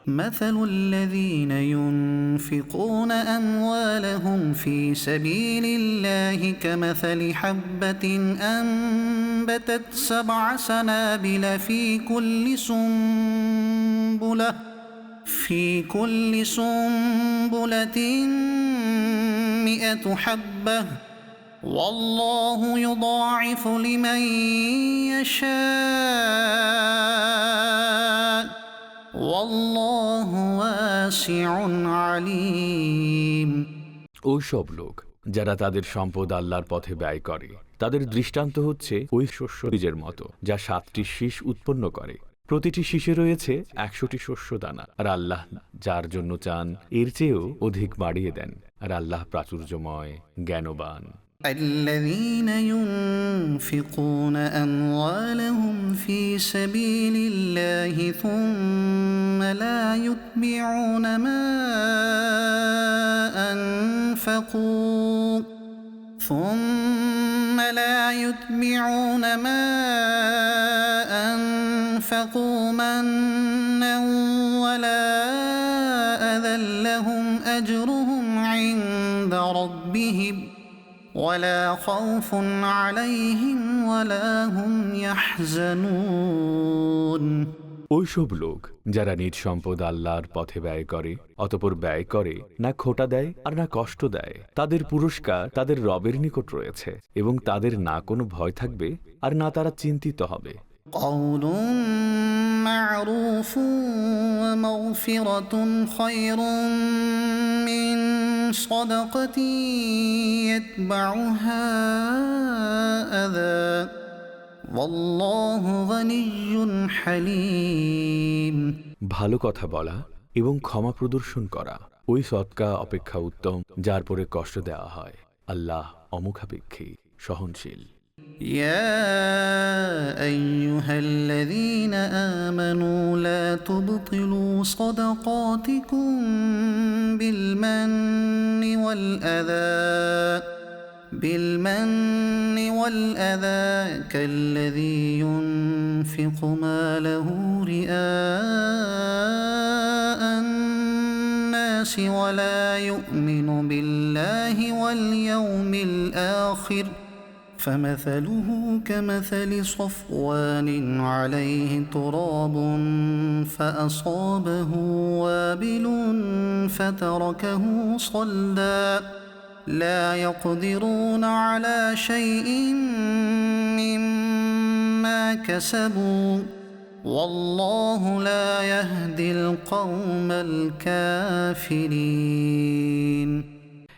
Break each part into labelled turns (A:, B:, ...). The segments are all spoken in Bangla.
A: مثل الذين ينفقون أموالهم في سبيل الله كمثل حبة أنبتت 7 سنابل في كل سنبلة 100 حبة والله يضاعف لمن يشاء والله واسع عليم।
B: ওইসব লোক যারা তাদের সম্পদ আল্লাহর পথে ব্যয় করে তাদের দৃষ্টান্ত হচ্ছে ওই শস্য বীজের মতো যা 7টি শীষ উৎপন্ন করে, প্রতিটি শীষে রয়েছে 100টি শস্য দানা, আর আল্লাহ যার জন্য চান এর চেয়েও অধিক বাড়িয়ে দেন, আর আল্লাহ প্রাচুর্যময় জ্ঞানবান।
A: الذين ينفقون أموالهم في سبيل الله ثم لا يتبعون ما أنفقوا منا ولا أذى لهم أجرهم عند ربهم ولا خوف عليهم ولا هم يحزنون।
B: ওইসব লোক যারা নিজ সম্পদ আল্লাহর পথে ব্যয় করে, অতঃপর ব্যয় করে না খোটা দেয় আর না কষ্ট দেয়, তাদের পুরস্কার তাদের রবের নিকট রয়েছে এবং তাদের না কোনো ভয় থাকবে আর না তারা চিন্তিত হবে।
A: قول معروف ومغفرة خير من صدقة يتبعها أذى والله غني حليم।
B: ভালো কথা বলা এবং ক্ষমা প্রদর্শন করা ওই সদকা অপেক্ষা উত্তম যার পরে কষ্ট দেওয়া হয়। আল্লাহ অমুখাপেক্ষী, সহনশীল।
A: يا أيها الذين آمنوا لا تبطلوا صدقاتكم بالمن والأذى كالذي ينفق ماله رئاء الناس ولا يؤمن بالله واليوم الآخر فمثله كمثل صفوان عليه تراب فأصابه وابل فتركه صلدا لا يقدرون على شيء مما كسبوا والله لا يهدي القوم الكافرين।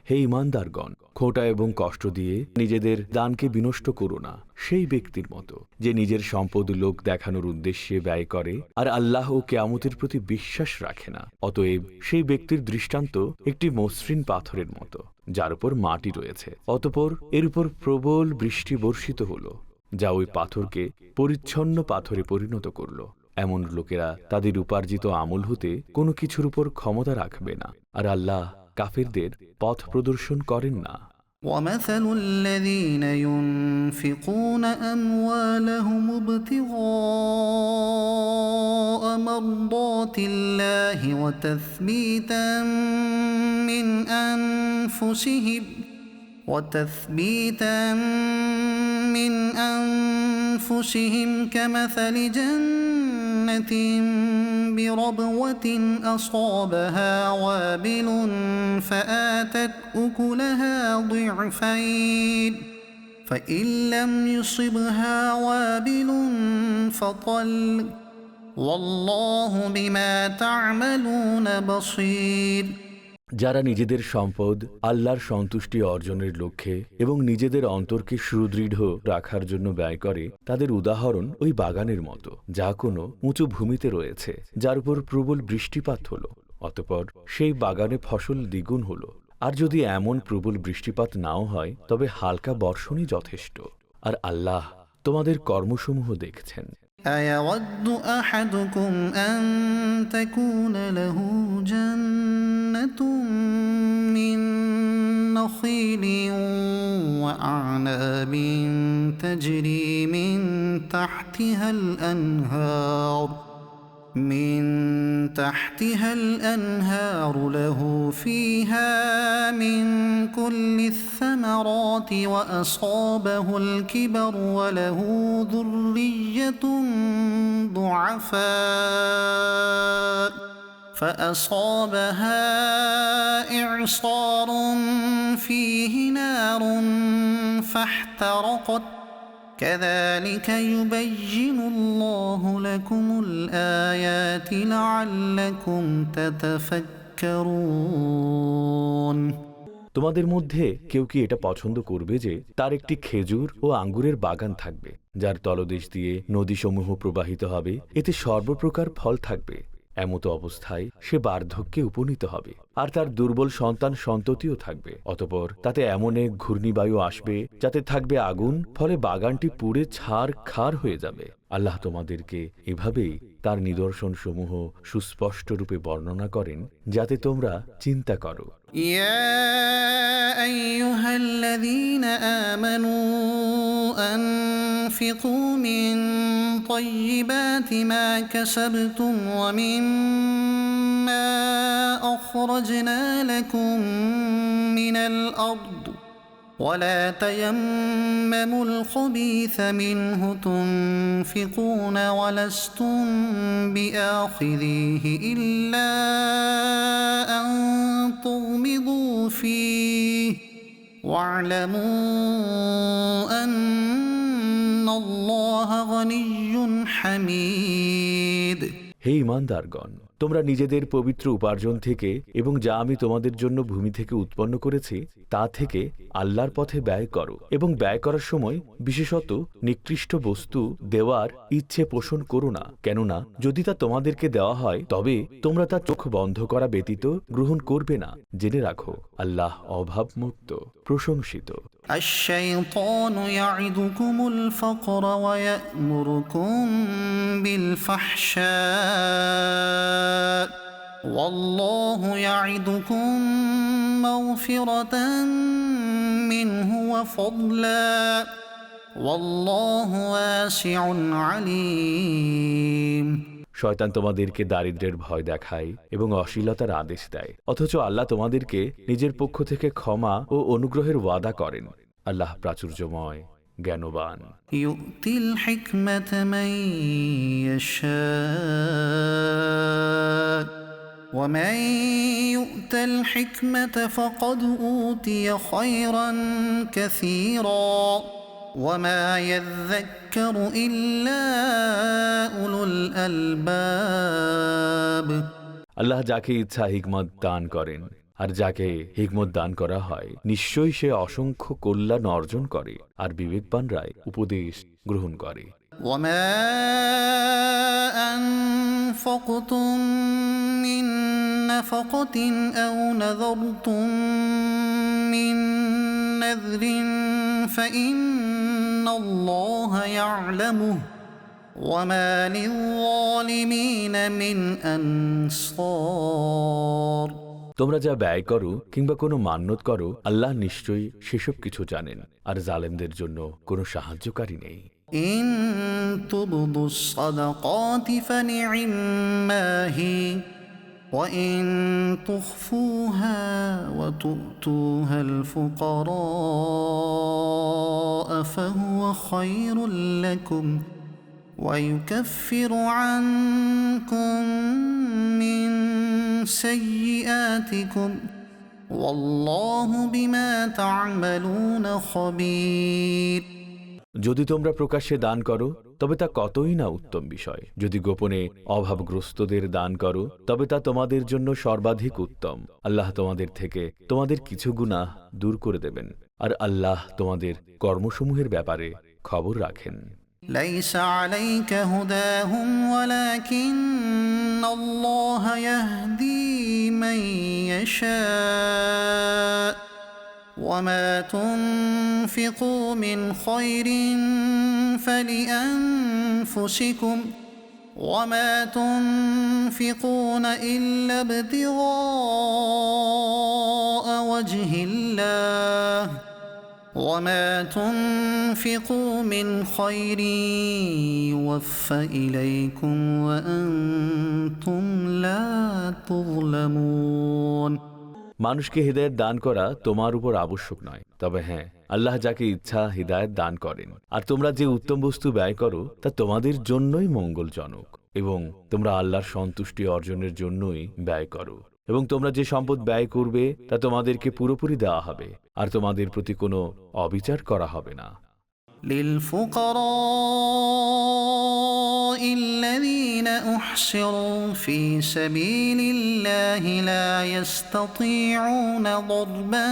B: হে ঈমানদারগণ, খোঁটা এবং কষ্ট দিয়ে নিজেদের দানকে বিনষ্ট করো না সেই ব্যক্তির মতো যে নিজের সম্পদ লোক দেখানোর উদ্দেশ্যে ব্যয় করে আর আল্লাহ ও কিয়ামতের প্রতি বিশ্বাস রাখে না। অতএব সেই ব্যক্তির দৃষ্টান্ত একটি মসৃণ পাথরের মতো যার উপর মাটি রয়েছে, অতঃপর এর উপর প্রবল বৃষ্টি বর্ষিত হলো যা ওই পাথরকে পরিচ্ছন্ন পাথরে পরিণত করল। এমন লোকেরা তাদের উপার্জিত আমল হতে কোনো কিছুর উপর ক্ষমতা রাখবে না, আর আল্লাহ কাফিরদের পথ প্রদর্শন করেন না।
A: ومثل الذين ينفقون أموالهم ابتغاء مرضات الله وتثبيتا من أنفسهم كمثل جنة بربوة أصابها وابل فآتت أكلها ضعفين فإن لم يصبها وابل فطل والله بما تعملون بصير।
B: যারা নিজেদের সম্পদ আল্লাহর সন্তুষ্টি অর্জনের লক্ষ্যে এবং নিজেদের অন্তরকে সুদৃঢ় রাখার জন্য ব্যয় করে তাদের উদাহরণ ওই বাগানের মতো যা কোনো উঁচু ভূমিতে রয়েছে, যার উপর প্রবল বৃষ্টিপাত হলো, অতঃপর সেই বাগানে ফসল দ্বিগুণ হলো। আর যদি এমন প্রবল বৃষ্টিপাত নাও হয় তবে হালকা বর্ষণই যথেষ্ট, আর আল্লাহ তোমাদের কর্মসমূহ দেখছেন।
A: أيود أحدكم أن تكون له جنة من نخيل وأعناب تجري من تحتها الأنهار من تحتها الأنهار له فيها من كل الثمرات وأصابه الكبر وله ذرية ضعفاء فأصابها إعصار فيه نار فاحترقت كذلك يبين الله لكم الآيات لعلكم تتفكرون
B: তোমাদের মধ্যে কেউ কি এটা পছন্দ করবে যে তার একটি খেজুর ও আঙ্গুরের বাগান থাকবে, যার তলদেশ দিয়ে নদীসমূহ প্রবাহিত হবে, এতে সর্বপ্রকার ফল থাকবে, এমতো অবস্থায় সে বার্ধক্যে উপনীত হবে, আর তার দুর্বল সন্তান সন্ততিও থাকবে। অতঃপর তাতে এমন এক ঘূর্ণিবায়ু আসবে যাতে থাকবে আগুন, ফলে বাগানটি পুড়ে ছারখার হয়ে যাবে। আল্লাহ তোমাদেরকে এভাবেই তার নিদর্শনসমূহ সুস্পষ্ট রূপে বর্ণনা করেন যাতে তোমরা চিন্তা করো।
A: يا أيها الذين آمنوا أنفقوا من طيبات ما كسبتم ومما أخرجنا لكم من الأرض ولا تيمموا الخبيث منه تنفقون ولستم بآخذيه إلا أن تغمضوا فيه واعلموا أن الله غني حميد
B: হে ঈমানদারগণ, তোমরা নিজেদের পবিত্র উপার্জন থেকে এবং যা আমি তোমাদের জন্য ভূমি থেকে উৎপন্ন করেছি তা থেকে আল্লাহর পথে ব্যয় করো, এবং ব্যয় করার সময় বিশেষত নিকৃষ্ট বস্তু দেওয়ার ইচ্ছে পোষণ করো না, কেননা যদি তা তোমাদেরকে দেওয়া হয় তবে তোমরা তা চোখ বন্ধ করা ব্যতীত গ্রহণ করবে না। জেনে রাখো, আল্লাহ অভাবমুক্ত, প্রশংসিত।
A: الشيطان يعدكم الفقر ويأمركم بالفحشاء والله يعدكم مغفرة منه وفضلا والله واسع عليم
B: শয়তান তোমাদেরকে দারিদ্র্যের ভয় দেখায় এবং অশ্লীলতার আদেশ দেয়, অথচ আল্লাহ তোমাদেরকে নিজের পক্ষ থেকে ক্ষমা ও অনুগ্রহের ওয়াদা করেন। আল্লাহ প্রাচুর্যময়, জ্ঞানবান।
A: ইউতিল হিকমাতা মান ইয়াশা ওয়া মান ইউতাল হিকমাতা ফাকাদ উতিয়া খায়রান কাসীরা وما يذكر إلا أولو الألباب
B: আল্লাহ যাকে ইচ্ছা হিকমত দান করেন, আর যাকে হিকমত দান করা হয় নিশ্চয়ই সে অসংখ্য কল্যাণ অর্জন করে, আর বিবেকবানরাই উপদেশ গ্রহণ করে।
A: وما أنفقتم من نفقة أو نذرتم من نذر فإن الله يعلمه وما للظالمين من أنصار
B: তোমরা যা ব্যয় করো কিংবা কোনো মান্যত করো, আল্লাহ নিশ্চয়ই সেসব কিছু জানেন, আর জালেমদের জন্য কোনো সাহায্যকারী নেই।
A: إن تبدوا الصدقات فنعما هي وإن تخفوها وتؤتوها الفقراء فهو خير لكم ويكفر عنكم من سيئاتكم والله بما تعملون خبير
B: যদি তোমরা প্রকাশ্যে দান করো তবে তা কতই না উত্তম বিষয়, যদি গোপনে অভাবগ্রস্তদের দান করো তবে তা তোমাদের জন্য সর্বাধিক উত্তম। আল্লাহ তোমাদের থেকে তোমাদের কিছু গুনাহ দূর করে দেবেন, আর আল্লাহ তোমাদের কর্মসমূহের ব্যাপারে খবর রাখেন।
A: ليس عليك هداهم ولكن الله يهدي من يشاء وما تنفقوا من خير فلأنفسكم وما تنفقون إلا ابتغاء وجه الله وما تنفقوا من خير يوفى إليكم وأنتم لا تظلمون।
B: মানুষকে হিদায়াত দান করা তোমার উপর আবশ্যক নয়, তবে হ্যাঁ, আল্লাহ যাকে ইচ্ছা হিদায়াত দান করেন। আর তোমরা যে উত্তম বস্তু ব্যয় করো তা তোমাদের জন্যই মঙ্গলজনক, এবং তোমরা আল্লাহর সন্তুষ্টি অর্জনের জন্যই ব্যয় করো। এবং তোমরা যে সম্পদ ব্যয় করবে তা তোমাদেরকে পুরোপুরি দেওয়া হবে, আর তোমাদের প্রতি কোনো অবিচার করা হবে না।
A: للفقراء الذين أحصروا في سبيل الله لا يستطيعون ضربا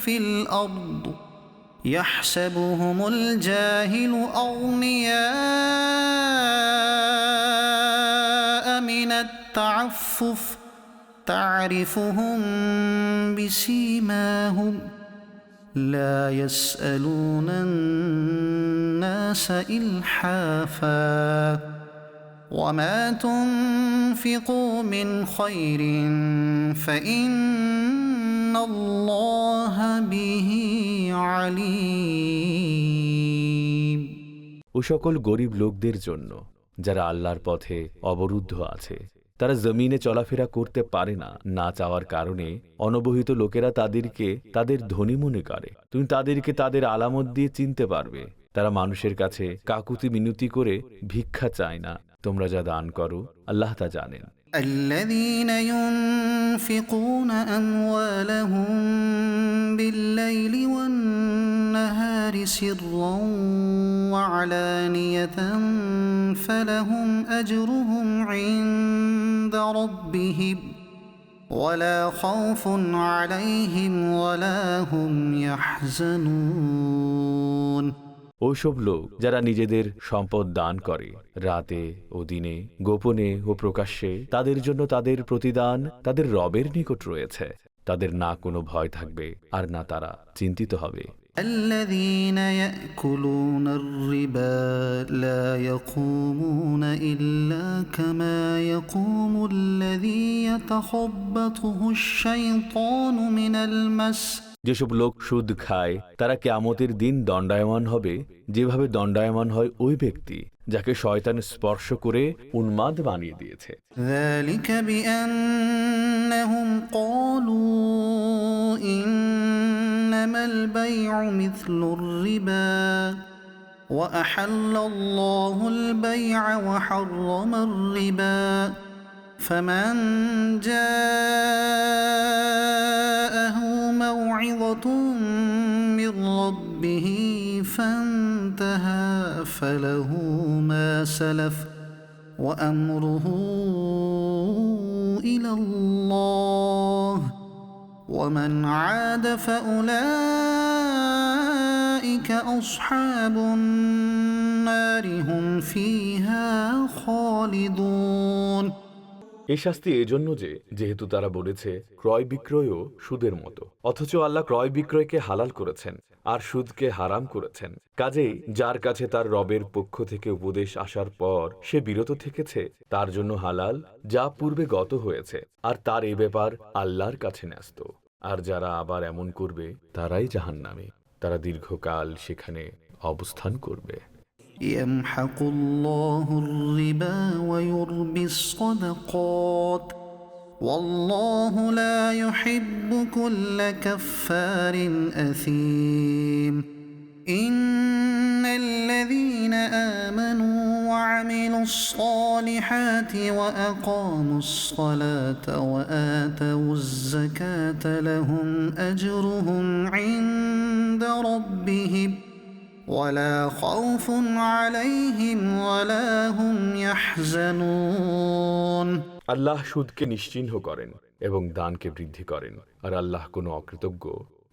A: في الأرض يحسبهم الجاهل أغنياء من التعفف تعرفهم بسيماهم لا يسألون الناس إلحافا وما تنفقوا من خير فإن الله به عليم।
B: ও সকল গরিব লোকদের জন্য যারা আল্লাহর পথে অবরুদ্ধ আছে, তারা জমিনে চলাফেরা করতে পারে না, না চাওয়ার কারণে অনবহিত লোকেরা তাদেরকে তাদের ধনী মনে করে। তুমি তাদেরকে তাদের আলামত দিয়ে চিনতে পারবে। তারা মানুষের কাছে কাকুতি মিনতি করে ভিক্ষা চায় না। তোমরা যা দান করো আল্লাহ তা জানেন।
A: الذين ينفقون أموالهم بالليل والنهار سرا وعلانية فلهم أجرهم عند ربهم ولا خوف عليهم ولا هم يحزنون।
B: ওইসব লোক যারা নিজেদের সম্পদ দান করে রাতে ও দিনে, গোপনে ও প্রকাশ্যে, তাদের জন্য তাদের প্রতিদান তাদের রবের নিকট রয়েছে। তাদের না কোনো ভয় থাকবে আর না তারা চিন্তিত হবে।
A: الذين يأكلون الربا لا يقومون إلا كما يقوم الذي يتخبطه الشيطان من المس।
B: যেসব লোক সুদ খায় তারা কিয়ামতের দিন দণ্ডায়মান হবে যেভাবে দণ্ডায়মান হয় ওই ব্যক্তি যাকে শয়তান স্পর্শ করে উন্মাদ বানিয়ে দিয়েছে।
A: ذلك بأنهم قالوا إنما البيع مثل الربا وأحل الله البيع وحرم الربا فمن جاءه موعظة من ربه فانتهى فله ما سلف وأمره إلى الله ومن عاد فأولئك أصحاب النار هم فيها خالدون।
B: এই শাস্তি এজন্য যেহেতু তারা বলেছে ক্রয় বিক্রয়ও সুদের মতো, অথচ আল্লাহ ক্রয় বিক্রয়কে হালাল করেছেন আর সুদকে হারাম করেছেন। কাজেই যার কাছে তার রবের পক্ষ থেকে উপদেশ আসার পর সে বিরত থেকেছে, তার জন্য হালাল যা পূর্বে গত হয়েছে, আর তার এ ব্যাপার আল্লাহর কাছে ন্যস্ত। আর যারা আবার এমন করবে তারাই জাহান্নামে, তারা দীর্ঘকাল সেখানে অবস্থান করবে।
A: يمحق الله الربا ويربي الصدقات والله لا يحب كل كفار أثيم। إن الذين آمنوا وعملوا الصالحات وأقاموا الصلاة وآتوا الزكاة لهم أجرهم عند ربهم ولا خوف عليهم ولا هم يحزنون।
B: আল্লাহ সুদকে নিশ্চিহ্ন করেন এবং দানকে বৃদ্ধি করেন, আর আল্লাহ কোনো অকৃতজ্ঞ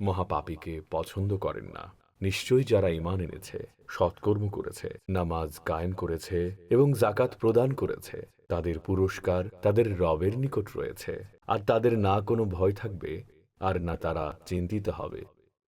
B: মহাপাপীকে পছন্দ করেন না। নিশ্চয়ই যারা ঈমান এনেছে, সৎকর্ম করেছে, নামাজ কায়েম করেছে এবং যাকাত প্রদান করেছে, তাদের পুরস্কার তাদের রবের নিকট রয়েছে, আর তাদের না কোনো ভয় থাকবে আর না তারা চিন্তিত হবে।